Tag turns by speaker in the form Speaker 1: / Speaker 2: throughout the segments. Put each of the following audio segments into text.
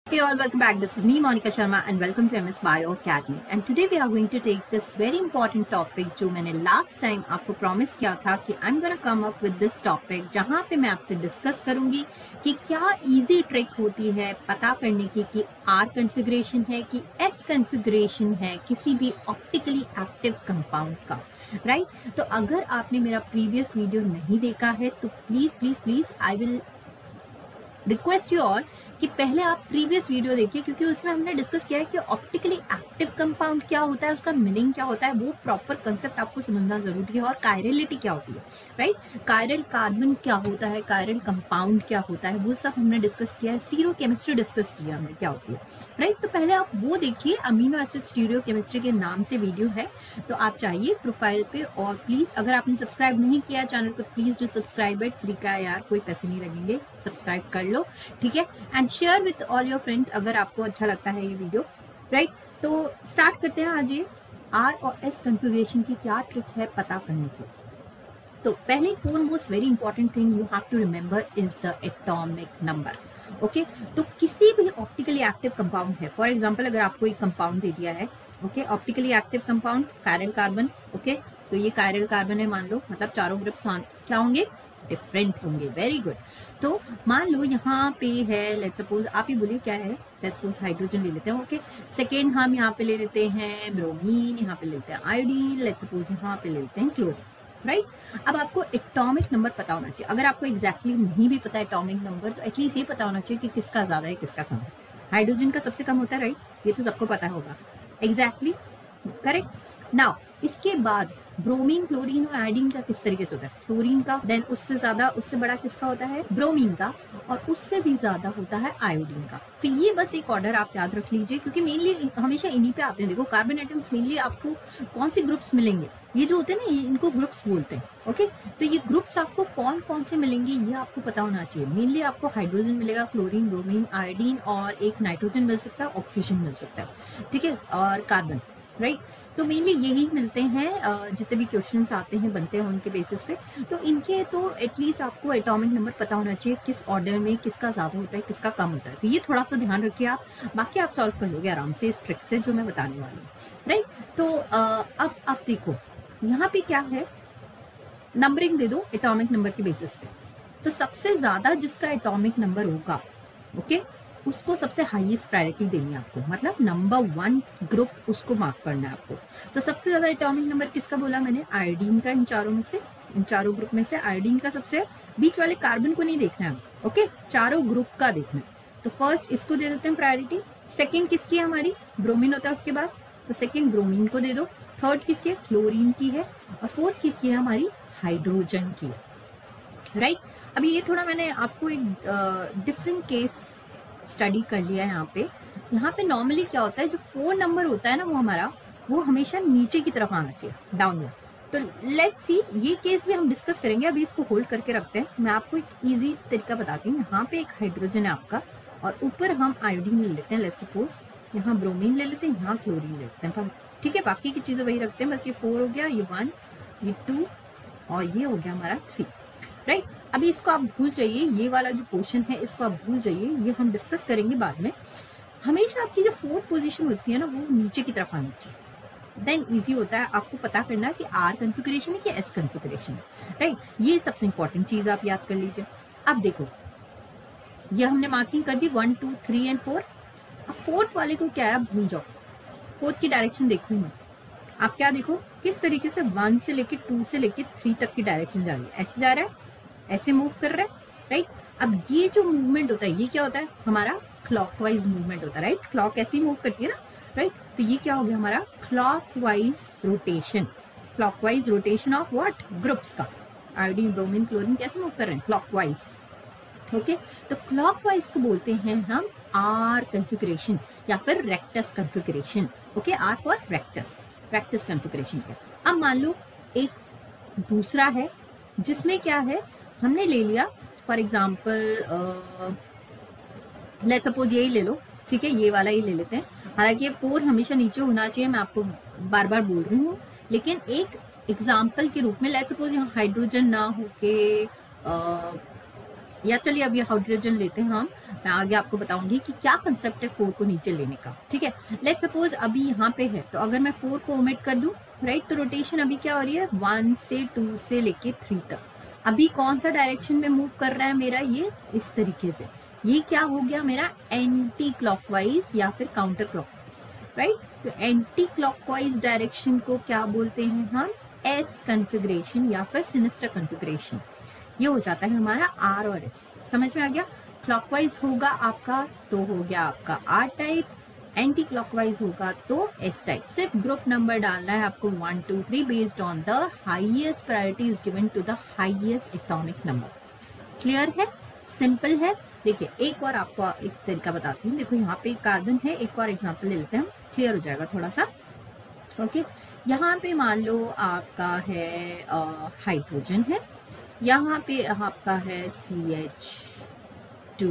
Speaker 1: Hey all, welcome back. This is me Monica Sharma and welcome to MS Bio Academy. And today we are going to take this very important topic जो मैंने last time आपको promise किया था कि I'm gonna come up with this topic जहाँ पे मैं आपसे discuss करूँगी कि क्या easy trick होती है पता करने की कि R configuration है कि S configuration है किसी भी optically active compound का, right? तो अगर आपने मेरा previous video नहीं देखा है तो please I will request you all कि पहले आप प्रीवियस वीडियो देखिए क्योंकि उसमें हमने डिस्कस किया है कि ऑप्टिकली एक्टिव कंपाउंड क्या होता है, उसका मीनिंग क्या होता है, वो प्रॉपर कंसेप्ट आपको समझना जरूरी है और कायरलिटी क्या होती है, राइट? कायरल कार्बन क्या होता है, कायरल कंपाउंड क्या होता है, वो सब हमने डिस्कस किया है। स्टीरियोकेमिस्ट्री डिस्कस किया हमने क्या होती है, राइट? तो पहले आप वो देखिए, अमीनो एसिड स्टीरियोकेमिस्ट्री के नाम से वीडियो है, तो आप चाहिए प्रोफाइल पे। और प्लीज अगर आपने सब्सक्राइब नहीं किया चैनल को please do subscribe it, free का यार, कोई पैसे नहीं लगेंगे, सब्सक्राइब कर लो, ठीक है? And share with all your friends अगर आपको अच्छा लगता है ये वीडियो, राइट? तो स्टार्ट करते हैं आज ये आर और एस कॉन्फ़िगरेशन की क्या ट्रिक है पता करने की। तो पहले foremost very important thing you have to remember is the atomic number, okay? तो किसी भी ऑप्टिकली एक्टिव कंपाउंड है, फॉर एग्जांपल अगर आपको एक कंपाउंड दे दिया है, okay, optically active compound chiral carbon, okay, तो ये कायरल कार्बन है मान लो, मतलब चारों ग्रुप्स क्या होंगे, डिफरेंट होंगे। Very good. तो मान लो यहाँ पे है, लेट्स सपोज आप ही बोलिए क्या है, लेट्स सपोज हाइड्रोजन ले लेते हैं, ओके। सेकेंड हम यहाँ पे ले लेते हैं ब्रोमीन, यहाँ पे ले लेते हैं आयोडीन, लेट्स सपोज यहाँ पे ले लेते हैं क्लोरीन, राइट? अब आपको एटॉमिक नंबर पता होना चाहिए। अगर आपको एग्जैक्टली नहीं भी पता एटॉमिक नंबर तो एटलीस्ट ये पता होना चाहिए कि किसका ज्यादा है किसका कम है। हाइड्रोजन का सबसे कम होता है, राइट? ये तो सबको पता होगा, एग्जैक्टली करेक्ट। नाउ इसके बाद ब्रोमीन, क्लोरीन और आयोडीन का किस तरीके से होता है, क्लोरीन का, देन उससे ज्यादा, उससे बड़ा किसका होता है, ब्रोमीन का, और उससे भी ज्यादा होता है आयोडीन का। तो ये बस एक ऑर्डर आप याद रख लीजिए क्योंकि मेनली हमेशा इन्हीं पे आते हैं। देखो कार्बन एटम्स मेनली आपको कौन से ग्रुप्स मिलेंगे, ये जो होते हैं ना, ये इनको ग्रुप्स बोलते हैं, ओके? तो ये ग्रुप्स आपको कौन कौन से मिलेंगे ये आपको पता होना चाहिए। मेनली आपको हाइड्रोजन मिलेगा, क्लोरीन, ब्रोमीन, आयोडीन, और एक नाइट्रोजन मिल सकता है, ऑक्सीजन मिल सकता है, ठीक है, और कार्बन, राइट? तो मेनली यही मिलते हैं, जितने भी क्वेश्चंस आते हैं बनते हैं उनके बेसिस पे। तो इनके तो एटलीस्ट आपको एटॉमिक नंबर पता होना चाहिए, किस ऑर्डर में किसका ज्यादा होता है किसका कम होता है। तो ये थोड़ा सा ध्यान रखिए आप, बाकी आप सॉल्व कर लोगे आराम से इस ट्रिक से जो मैं बताने वाली हूँ, राइट? तो अब देखो यहाँ पे क्या है, नंबरिंग दे दो एटॉमिक नंबर के बेसिस पे। तो सबसे ज्यादा जिसका एटॉमिक नंबर होगा, ओके, उसको सबसे हाईएस्ट प्रायोरिटी देनी है आपको, मतलब नंबर 1 ग्रुप उसको मार्क करना है आपको। तो सबसे ज्यादा एटॉमिक नंबर किसका बोला मैंने, आयोडीन का। इन चारों में से, इन चारों ग्रुप में से आयोडीन का सबसे, बीच वाले कार्बन को नहीं देखना है, ओके, चारों ग्रुप का देखना है। तो फर्स्ट इसको दे देते हैं प्रायोरिटी। सेकेंड किसकी है, हमारी ब्रोमीन होता है उसके बाद, तो सेकेंड ब्रोमीन को दे दो। थर्ड किसकी है, क्लोरीन की है। और फोर्थ किसकी है, हमारी हाइड्रोजन की है, राइट? अभी ये थोड़ा मैंने आपको एक डिफरेंट केस स्टडी कर लिया है यहाँ पे। यहाँ पे नॉर्मली क्या होता है, जो 4 नंबर होता है ना वो हमारा, वो हमेशा नीचे की तरफ आना चाहिए, डाउनवर्ड। तो लेट्स सी, ये केस भी हम डिस्कस करेंगे, अभी इसको होल्ड करके रखते हैं। मैं आपको एक इजी तरीका बताती हूँ। यहाँ पे एक हाइड्रोजन है आपका और ऊपर हम आयोडीन ले लेते हैं, लेट्स सपोज यहाँ ब्रोमीन ले लेते हैं, यहाँ क्लोरीन ले लेते हैं, ठीक है? बाकी की चीजें वही रखते हैं, बस ये 4 हो गया, ये 1, ये 2 और ये हो गया हमारा 3, राइट? अभी इसको आप भूल जाइए, ये वाला जो पोर्शन है इसको आप भूल जाइए, ये हम डिस्कस करेंगे बाद में। हमेशा आपकी जो 4th पोजीशन होती है ना वो नीचे की तरफ आनी चाहिए, देन इजी होता है आपको पता करना कि आर कॉन्फ़िगरेशन है कि एस कॉन्फ़िगरेशन है, राइट? ये सबसे इंपॉर्टेंट चीज आप याद कर लीजिए। अब देखो ये हमने मार्किंग कर दी 1, 2, 3 एंड 4। अब 4th वाले को क्या है, आप भूल जाओ, 4th की डायरेक्शन देखो मत। आप क्या देखो, किस तरीके से 1 से लेके 2 से लेके 3 तक की डायरेक्शन जा रही है, ऐसे जा रहा है, ऐसे मूव कर रहा है, राइट? अब ये जो मूवमेंट होता है ये क्या होता है, हमारा क्लॉकवाइज मूवमेंट होता है, राइट? क्लॉक ऐसे ही मूव करती है ना, राइट? तो ये क्या हो गया हमारा clockwise rotation. Clockwise rotation of what, groups का। आयोडीन, ब्रोमीन, क्लोरीन कैसे मूव कर रहे हैं, क्लॉकवाइज, ओके? तो क्लॉकवाइज को बोलते हैं हम आर कॉन्फ़िगरेशन या फिर rectus configuration, okay? R for rectus, rectus configuration का। अब मान लो एक दूसरा है जिसमें क्या है, हमने ले लिया फॉर एग्जाम्पल, लेट्स सपोज यही ले लो, ठीक है, ये वाला ही ले लेते हैं। हालांकि ये 4 हमेशा नीचे होना चाहिए, मैं आपको बार बार बोल रही हूँ, लेकिन एक एग्जाम्पल के रूप में लेट्स सपोज यहाँ हाइड्रोजन ना होके या चलिए अभी हाइड्रोजन लेते हैं हम, मैं आगे आपको बताऊंगी कि क्या कंसेप्ट है 4 को नीचे लेने का, ठीक है। लेट्स सपोज अभी यहाँ पे है, तो अगर मैं 4 को ओमिट कर दूं, राइट, तो रोटेशन अभी क्या हो रही है 1 से 2 से लेके 3 तक। अभी कौन सा डायरेक्शन में मूव कर रहा है मेरा, ये इस तरीके से, ये क्या हो गया मेरा एंटी क्लॉकवाइज या फिर काउंटर क्लॉकवाइज, राइट। तो एंटी क्लॉकवाइज डायरेक्शन को क्या बोलते हैं हम, एस कन्फिग्रेशन या फिर सिनिस्टर कन्फिग्रेशन। ये हो जाता है हमारा आर और एस, समझ में आ गया। क्लॉकवाइज होगा आपका तो हो गया आपका आर टाइप, एंटी क्लॉकवाइज होगा तो एस टाइप। सिर्फ ग्रुप नंबर डालना है आपको 1 2 3 based on the highest priority is given to the highest atomic number. Clear है, सिंपल है। देखिए एक और आपको एक तरीका बताती हूँ, देखो यहाँ पे कार्बन है, एक और एग्जांपल ले लेते हैं, क्लियर हो जाएगा थोड़ा सा। ओके, यहाँ पे मान लो आपका है हाइड्रोजन है, यहाँ पे आपका है CH2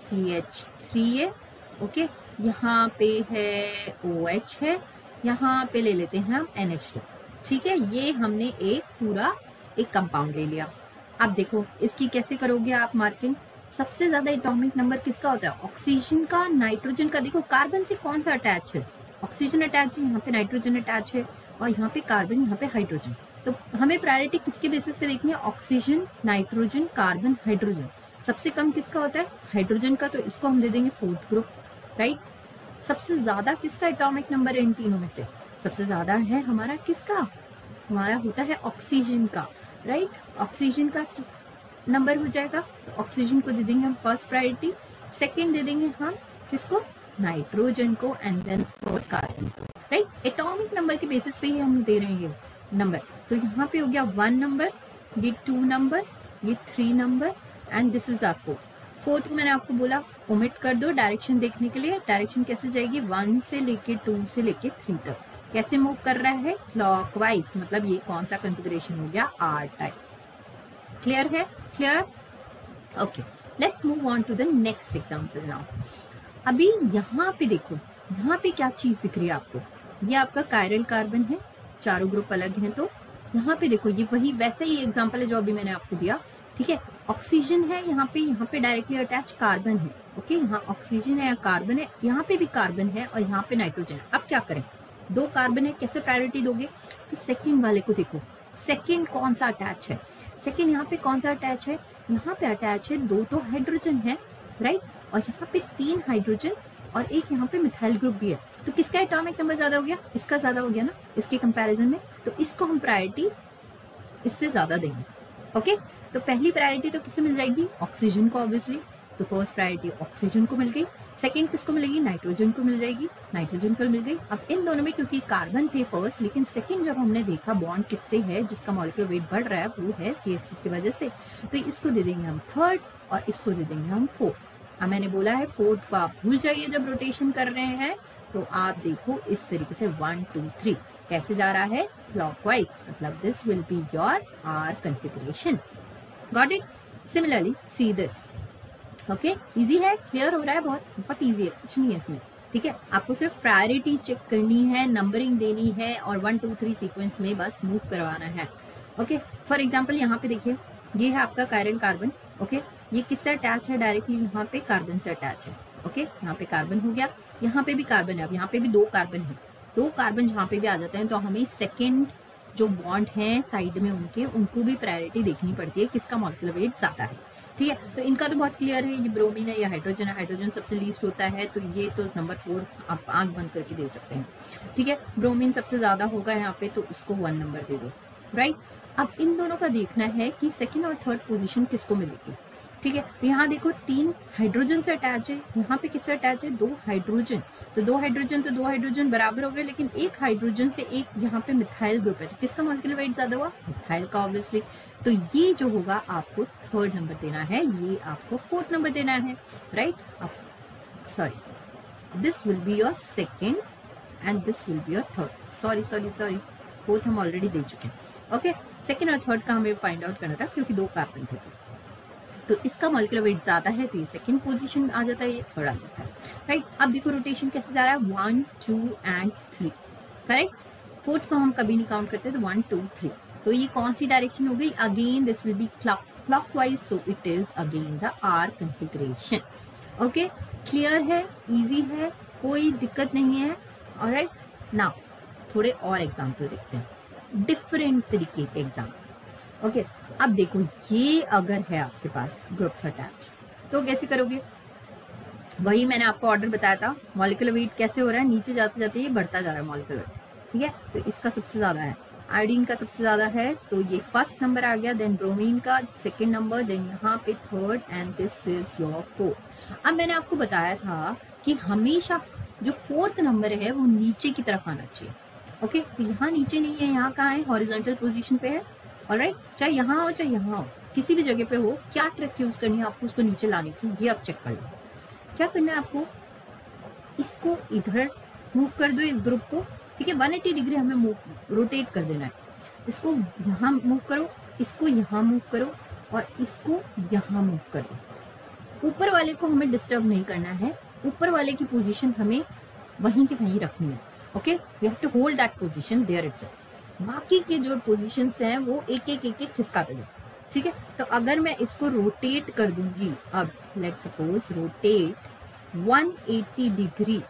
Speaker 1: CH3 है, ओके, यहाँ पे है OH है, यहाँ पे ले लेते हैं हम NH2, ठीक है। ये हमने एक पूरा एक कंपाउंड ले लिया। अब देखो इसकी कैसे करोगे आप मार्किंग, सबसे ज्यादा एटॉमिक नंबर किसका होता है, ऑक्सीजन का, नाइट्रोजन का। देखो कार्बन से कौन सा अटैच है, ऑक्सीजन अटैच है, यहाँ पे नाइट्रोजन अटैच है, और यहाँ पे कार्बन, यहाँ पे हाइड्रोजन। तो हमें प्रायोरिटी किसके बेसिस पे देखनी है, ऑक्सीजन, नाइट्रोजन, कार्बन, हाइड्रोजन। सबसे कम किसका होता है, हाइड्रोजन का, तो इसको हम दे देंगे 4th ग्रुप, राइट। सबसे ज्यादा किसका एटॉमिक नंबर है इन तीनों में से, सबसे ज्यादा है हमारा किसका, हमारा होता है ऑक्सीजन का, राइट। ऑक्सीजन का नंबर हो जाएगा, तो ऑक्सीजन को दे देंगे हम फर्स्ट प्रायोरिटी, सेकेंड दे देंगे हम किसको, नाइट्रोजन को, एंड देन फोर्थ कार्बन को, राइट। एटॉमिक नंबर के बेसिस पे ही हम दे रहे हैं नंबर। तो यहाँ पे हो गया 1 नंबर, ये 2 नंबर, ये 3 number, and this is our 4th को मैंने आपको बोला ओमिट कर दो डायरेक्शन देखने के लिए। डायरेक्शन कैसे जाएगी, 1 से लेके 2 से लेके 3 तक। कैसे मूव कर रहा है, क्लॉकवाइज, मतलब ये कौन सा कॉन्फ़िगरेशन हो गया, आर टाइप। क्लियर है, clear, okay. Let's move on to the next example now. अभी यहाँ पे देखो, यहाँ पे क्या चीज दिख रही है आपको, ये आपका कायरल कार्बन है, चारों ग्रुप अलग हैं, तो यहाँ पे देखो ये वही वैसा ही एग्जांपल है जो अभी मैंने आपको दिया, ठीक है। ऑक्सीजन है यहाँ पे डायरेक्टली अटैच कार्बन है, ओके, यहाँ ऑक्सीजन है या कार्बन है, यहाँ पे भी कार्बन है और यहाँ पे नाइट्रोजन है। अब क्या करें, 2 कार्बन है, कैसे प्रायोरिटी दोगे, तो सेकंड वाले को देखो, सेकंड कौन सा अटैच है, सेकंड यहाँ पे कौन सा अटैच है, यहाँ पे अटैच है 2 तो हाइड्रोजन है, राइट, और यहाँ पे 3 हाइड्रोजन और एक यहाँ पे मिथाइल ग्रुप भी है। तो किसका एटॉमिक नंबर ज्यादा हो गया, इसका ज्यादा हो गया ना इसके कंपैरिजन में, तो इसको हम प्रायोरिटी इससे ज्यादा देंगे, ओके। तो पहली प्रायोरिटी तो किसे मिल जाएगी, ऑक्सीजन को ऑब्वियसली, तो फर्स्ट प्रायोरिटी ऑक्सीजन को मिल गई। सेकंड किसको मिलेगी, नाइट्रोजन को मिल जाएगी, नाइट्रोजन को मिल गई। अब इन दोनों में क्योंकि कार्बन थे फर्स्ट, लेकिन सेकंड जब हमने देखा बॉन्ड किससे है, जिसका मॉलिक्यूलर वेट बढ़ रहा है वो है CH2 की वजह से, तो इसको दे देंगे हम थर्ड और इसको दे देंगे हम फोर्थ। अब मैंने बोला है 4th को आप भूल जाइए जब रोटेशन कर रहे हैं, तो आप देखो इस तरीके से 1 2 3 कैसे जा रहा है, क्लॉकवाइज, मतलब this will be your R configuration. Got it, similarly see this, okay. Easy है, क्लियर हो रहा है, बहुत इजी है, कुछ नहीं है इसमें, ठीक है। आपको सिर्फ प्रायोरिटी चेक करनी है, नंबरिंग देनी है और 1 2 3 सीक्वेंस में बस मूव करवाना है, ओके। फॉर एग्जांपल यहाँ पे देखिए, ये है आपका कायरल कार्बन, ओके, ये किससे अटैच है, डायरेक्टली यहाँ पे कार्बन से अटैच है, ओके। यहाँ पे कार्बन हो गया, यहाँ पे भी कार्बन है, अब यहाँ पे भी 2 कार्बन है, 2 कार्बन जहाँ पे भी आ जाते हैं तो हमें सेकेंड जो बॉन्ड हैं साइड में उनको भी प्रायोरिटी देखनी पड़ती है, किसका मॉलिक्यूलर वेट ज्यादा है, ठीक है। तो इनका तो बहुत क्लियर है, ये ब्रोमीन है या हाइड्रोजन है, हाइड्रोजन सबसे लीस्ट होता है, तो ये तो नंबर 4 आप आंख बंद करके दे सकते हैं, ठीक है। ब्रोमीन सबसे ज्यादा होगा यहाँ पे, तो इसको 1 नंबर दे दो, राइट। अब इन दोनों का देखना है कि सेकेंड और थर्ड पोजिशन किसको मिलेगी, ठीक है। तो यहाँ देखो 3 हाइड्रोजन से अटैच है, यहाँ पे किससे अटैच है, 2 हाइड्रोजन, तो 2 हाइड्रोजन बराबर हो गए, लेकिन एक हाइड्रोजन से एक यहाँ पे मिथाइल ग्रुप है, तो किसका मॉलिक्यूलर वेट ज्यादा हुआ, मिथाइल का ऑब्वियसली। तो ये जो होगा आपको 3rd नंबर देना है, ये आपको 4th नंबर देना है, right. Sorry, this will be your second and this will be your third, sorry 4th हम ऑलरेडी दे चुके हैं, ओके। सेकेंड और थर्ड का हमें फाइंड आउट करना था क्योंकि 2 कार्बन थे, तो इसका मॉलिक्यूलर वेट ज्यादा है, तो ये सेकंड पोजीशन आ जाता है, ये थर्ड आ जाता है, राइट। अब देखो रोटेशन कैसे जा रहा है, 1 2 एंड 3, करेक्ट। 4th को हम कभी नहीं काउंट करते, तो 1 2 3, तो ये कौन सी डायरेक्शन हो गई, again this will B clockwise, so it is again the R configuration. Okay, clear है, easy है, कोई दिक्कत नहीं है. Alright, now थोड़े और एग्जाम्पल देखते हैं, डिफरेंट तरीके के एग्जाम्पल. ओके, अब देखो ये अगर है आपके पास ग्रुप्स अटैच तो कैसे करोगे? वही मैंने आपको ऑर्डर बताया था, मॉलिक्यूलर वेट कैसे हो रहा है, नीचे जाते जाते ये बढ़ता जा रहा है मॉलिक्यूलर वेट. ठीक है, तो इसका सबसे ज़्यादा है, आयोडीन का सबसे ज़्यादा है, तो ये फर्स्ट नंबर आ गया, देन ब्रोमीन का सेकेंड नंबर, देन यहाँ पे third, and this is your fourth. अब मैंने आपको बताया था कि हमेशा जो फोर्थ नंबर है वो नीचे की तरफ आना चाहिए. ओके, तो यहाँ नीचे नहीं है, यहाँ कहाँ है, हॉरिजॉन्टल पोजीशन पे है. ऑलराइट, चाहे यहाँ हो चाहे यहाँ हो, किसी भी जगह पे हो, क्या ट्रिक यूज करनी है आपको उसको नीचे लाने की, ये आप चेक कर लो. क्या करना है आपको, इसको इधर मूव कर दो, इस ग्रुप को. ठीक है, 180 डिग्री हमें मूव रोटेट कर देना है. इसको यहाँ मूव करो, इसको यहाँ मूव करो, और इसको यहाँ मूव करो. ऊपर वाले को हमें डिस्टर्ब नहीं करना है, ऊपर वाले की पोजीशन हमें वहीं के वहीं रखनी है. Okay, we have to hold that position there itself. बाकी के जो पोजीशंस हैं वो एक एक खिसकाते जाओ. ठीक है, तो अगर मैं इसको रोटेट कर दूंगी, अब लेट्स सपोज रोटेट 180 डिग्री,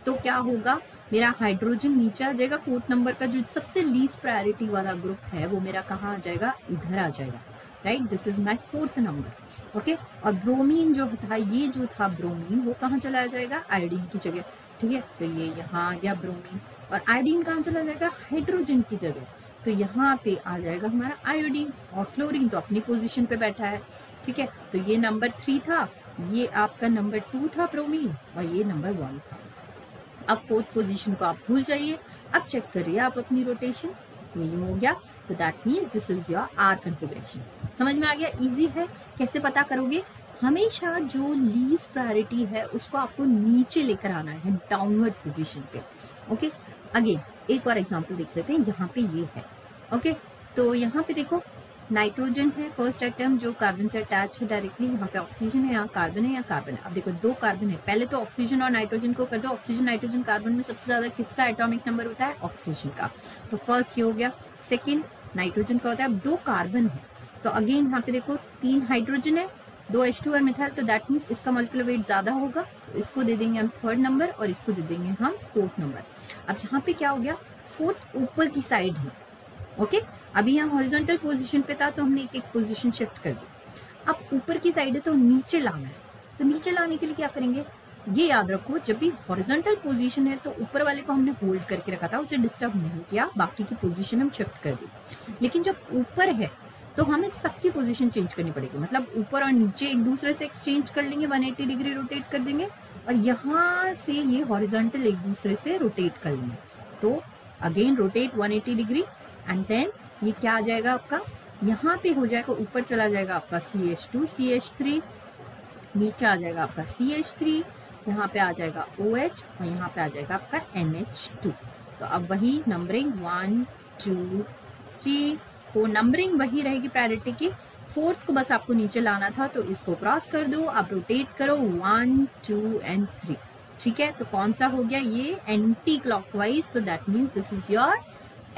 Speaker 1: तो क्या होगा, मेरा हाइड्रोजन नीचे आ जाएगा. फोर्थ नंबर का जो सबसे लीस्ट प्रायोरिटी वाला ग्रुप है वो मेरा कहाँ आ जाएगा, इधर आ जाएगा. Right, this is my fourth number. Okay, और ब्रोमीन जो था, ये जो था ब्रोमीन, वो कहाँ चला जाएगा, आयोडीन की जगह. ठीक है, तो ये यहाँ आ गया ब्रोमीन, और आयोडीन कहाँ चला जाएगा, हाइड्रोजन की जगह. तो यहाँ पे आ जाएगा हमारा आयोडीन, और क्लोरीन तो अपनी पोजीशन पे बैठा है. ठीक है, तो ये नंबर 3 था, ये आपका नंबर 2 था ब्रोमीन, और ये नंबर 1 था. अब फोर्थ पोजीशन को आप भूल जाइए, अब चेक करिए आप अपनी रोटेशन, ये हो गया. तो that means this is your R configuration. समझ में आ गया, इजी है. कैसे पता करोगे, हमेशा जो लीस्ट प्रायोरिटी है उसको आपको नीचे लेकर आना है, डाउनवर्ड पोजीशन पे. ओके, अगेन एक और एग्जांपल देख लेते हैं. यहाँ पे ये है. ओके, तो यहाँ पे देखो नाइट्रोजन है फर्स्ट एटम जो कार्बन से अटैच है डायरेक्टली. यहाँ पे ऑक्सीजन है, यहाँ कार्बन है, यहाँ कार्बन है. अब देखो 2 कार्बन है, पहले तो ऑक्सीजन और नाइट्रोजन को कर दो. ऑक्सीजन नाइट्रोजन कार्बन में सबसे ज्यादा किसका एटॉमिक नंबर होता है, ऑक्सीजन का. तो फर्स्ट ये हो गया. सेकेंड नाइट्रोजन का होता है. अब 2 कार्बन है, तो अगेन यहाँ पे देखो 3 हाइड्रोजन है, 2 H2 और मिथाइल, तो दैट मीन्स इसका मॉलिक्यूलर वेट ज्यादा होगा, तो इसको दे देंगे हम थर्ड नंबर, और इसको दे देंगे हम फोर्थ नंबर. अब यहाँ पे क्या हो गया, फोर्थ ऊपर की साइड है. ओके, अभी यहाँ हॉरिजॉन्टल पोजीशन पे था तो हमने एक पोजीशन शिफ्ट कर दी. अब ऊपर की साइड है तो नीचे लाना है, तो नीचे लाने के लिए क्या करेंगे, ये याद रखो, जब भी हॉरिजॉन्टल पोजीशन है तो ऊपर वाले को हमने होल्ड करके रखा था, उसे डिस्टर्ब नहीं किया, बाकी की पोजीशन हम शिफ्ट कर दी. लेकिन जब ऊपर है तो हमें सबकी पोजीशन चेंज करनी पड़ेगी, मतलब ऊपर और नीचे एक दूसरे से एक्सचेंज कर लेंगे, 180 डिग्री रोटेट कर देंगे, और यहाँ से ये हॉरिजॉन्टल एक दूसरे से रोटेट कर लेंगे. तो again rotate 180 degree, and then ये क्या आ जाएगा आपका, यहाँ पे हो जाएगा, ऊपर चला जाएगा आपका CH2 CH3, नीचे आ जाएगा आपका CH3, यहाँ पे आ जाएगा OH, और यहाँ पे आ जाएगा आपका NH2. तो अब वही नंबरिंग 1 2 3 4 नंबरिंग वही रहेगी प्रायोरिटी की. फोर्थ को बस आपको नीचे लाना था, तो इसको क्रॉस कर दो, आप रोटेट करो 1 2 एंड 3. ठीक है, तो कौन सा हो गया, ये एंटी क्लॉकवाइज, तो that means this is your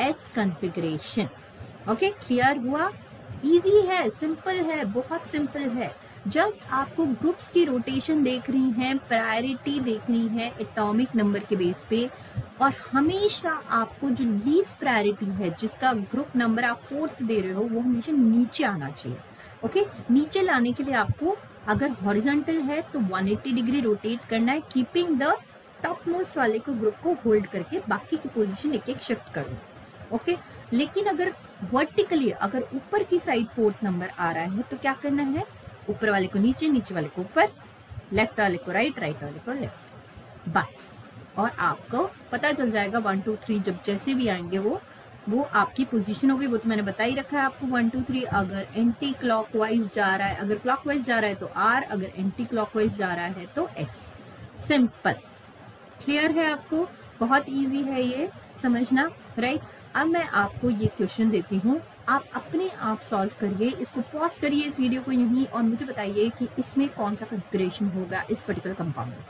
Speaker 1: S configuration. Okay, clear हुआ, इजी है, सिंपल है, बहुत सिंपल है. जस्ट आपको ग्रुप्स की रोटेशन देख रही हैं, प्रायोरिटी देखनी है एटॉमिक नंबर के बेस पे, और हमेशा आपको जो लीस्ट प्रायोरिटी है जिसका ग्रुप नंबर आप फोर्थ दे रहे हो वो हमेशा नीचे आना चाहिए. ओके, नीचे लाने के लिए आपको अगर हॉरिजॉन्टल है तो 180 डिग्री रोटेट करना है, कीपिंग द टॉप मोस्ट वाले को ग्रुप को होल्ड करके बाकी की पोजीशन एक एक शिफ्ट करो. ओके, लेकिन अगर वर्टिकली, अगर ऊपर की साइड फोर्थ नंबर आ रहा है तो क्या करना है, ऊपर वाले को नीचे, नीचे वाले को ऊपर, लेफ्ट वाले को राइट, राइट वाले को लेफ्ट, बस. और आपको पता चल जाएगा 1 2 3 जब जैसे भी आएंगे वो आपकी पोजीशन होगी. वो तो मैंने बता ही रखा है आपको 1 2 3. अगर एंटी क्लॉकवाइज जा रहा है, अगर क्लॉकवाइज जा रहा है तो R, अगर एंटी क्लॉकवाइज जा रहा है तो S. सिंपल, क्लियर है आपको, बहुत इजी है ये समझना, राइट. अब मैं आपको ये क्वेश्चन देती हूँ, आप अपने आप सॉल्व करिए, इसको पॉज करिए इस वीडियो को यहीं, और मुझे बताइए कि इसमें कौन सा कॉन्फ़िगरेशन होगा इस पर्टिकुलर कंपाउंड में.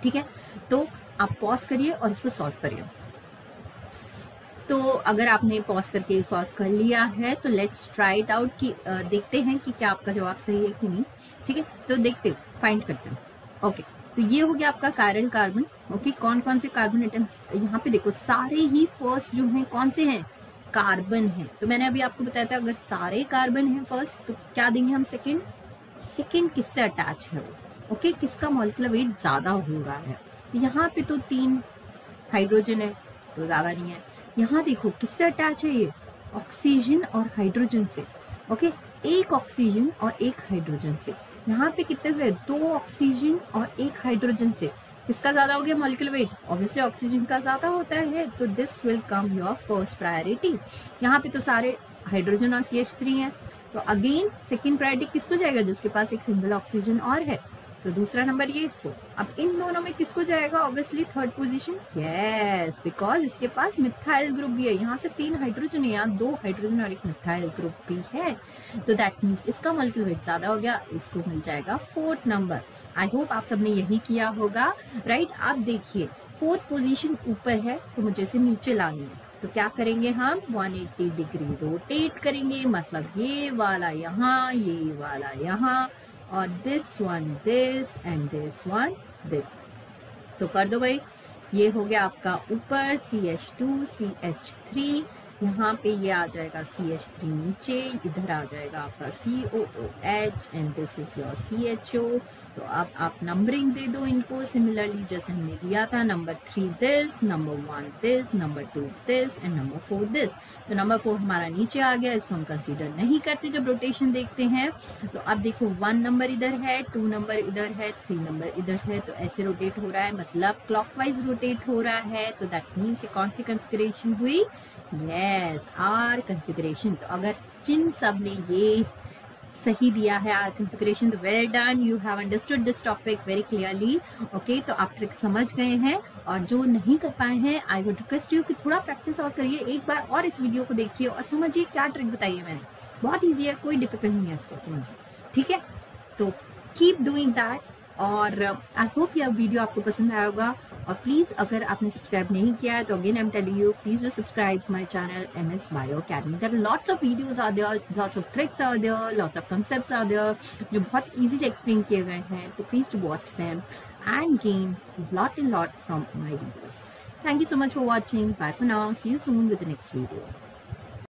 Speaker 1: ठीक है, तो आप पॉज करिए और इसको सॉल्व करिए. तो अगर आपने पॉज करके सॉल्व कर लिया है तो लेट्स ट्राई इट आउट कि देखते हैं कि क्या आपका जवाब सही है कि नहीं। ठीक है, तो देखते फाइंड करते हैं। ओके, तो ये हो गया आपका कायरल कार्बन। ओके, कौन कौन से कार्बन एटम्स यहाँ पे देखो, सारे ही फर्स्ट जो हैं कौन से हैं, कार्बन है। तो मैंने अभी आपको बताया था अगर सारे कार्बन हैं फर्स्ट तो क्या देंगे हम सेकंड। सेकंड किससे अटैच है वो, ओके, किसका मॉलिक्यूलर वेट ज्यादा हो रहा है। तो यहाँ पे तो 3 हाइड्रोजन है तो ज्यादा नहीं है। यहाँ देखो किससे अटैच है ये, ऑक्सीजन और हाइड्रोजन से। ओके, एक ऑक्सीजन और एक हाइड्रोजन से। यहाँ पे कितने से, 2 ऑक्सीजन और 1 हाइड्रोजन से। किसका ज्यादा हो गया मॉलिक्यूलर वेट, ऑब्वियसली ऑक्सीजन का ज्यादा होता है, तो this will come your first priority. यहाँ पे तो सारे हाइड्रोजन और CH3 हैं, तो अगेन सेकेंड प्रायोरिटी किसको जाएगा, जिसके पास एक सिंगल ऑक्सीजन और है, तो दूसरा नंबर ये इसको। अब इन दोनों में किसको जाएगा, obviously third position, yes, because इसके पास मिथाइल ग्रुप भी है। यहाँ से 3 हाइड्रोजन है, यहाँ 2 हाइड्रोजन और एक मिथाइल ग्रुप भी है, तो दैट मीन्स इसका मॉलिक्यूलर वेट ज्यादा हो गया, इसको मिल जाएगा 4th नंबर। आई होप आप सबने यही किया होगा, राइट। आप देखिए 4th पोजीशन ऊपर है तो मुझे इसे नीचे लानी है, तो क्या करेंगे हम 180 डिग्री रोटेट करेंगे, मतलब ये वाला यहाँ, ये वाला यहाँ, और this one this and this one this. तो कर दो भाई, ये हो गया आपका ऊपर CH2 CH3, यहाँ पे ये आ जाएगा CH3 नीचे, इधर आ जाएगा आपका COOH and this is your CHO। तो अब आप नंबरिंग दे दो इनको सिमिलरली जैसे हमने दिया था, number 3 this, number 1 this, number 2 this and number 4 this. तो नंबर 4 हमारा नीचे आ गया, इसको हम कंसीडर नहीं करते जब रोटेशन देखते हैं। तो अब देखो 1 नंबर इधर है, 2 नंबर इधर है, 3 नंबर इधर है, तो ऐसे रोटेट हो रहा है, मतलब क्लॉकवाइज रोटेट हो रहा है। तो दैट मीन्स ये कौन सी कॉन्फ़िगरेशन हुई, यस, आर कॉन्फ़िगरेशन। तो अगर जिन सब ने ये सही दिया है आर कॉन्फ़िगरेशन, तो well done, you have understood this topic very clearly. Okay, तो आप ट्रिक समझ गए हैं, और जो नहीं कर पाए हैं आई वुड रिक्वेस्ट यू कि थोड़ा प्रैक्टिस और करिए, एक बार और इस वीडियो को देखिए और समझिए क्या ट्रिक बताई है मैंने। बहुत ईजी है, कोई डिफिकल्ट नहीं है इसको समझिए, ठीक है। तो कीप डूइंग दैट, और आई होप यह वीडियो आपको पसंद आया होगा। और प्लीज़ अगर आपने सब्सक्राइब नहीं किया है तो again I am telling you, please do subscribe my channel MS Bio Academy। There are lots of videos are there, lots of tricks are there, lots of concepts are there जो बहुत easily explain किए गए हैं, तो please to watch them and gain lot and lot from my videos. Thank you so much for watching. Bye for now. See you soon with the next video.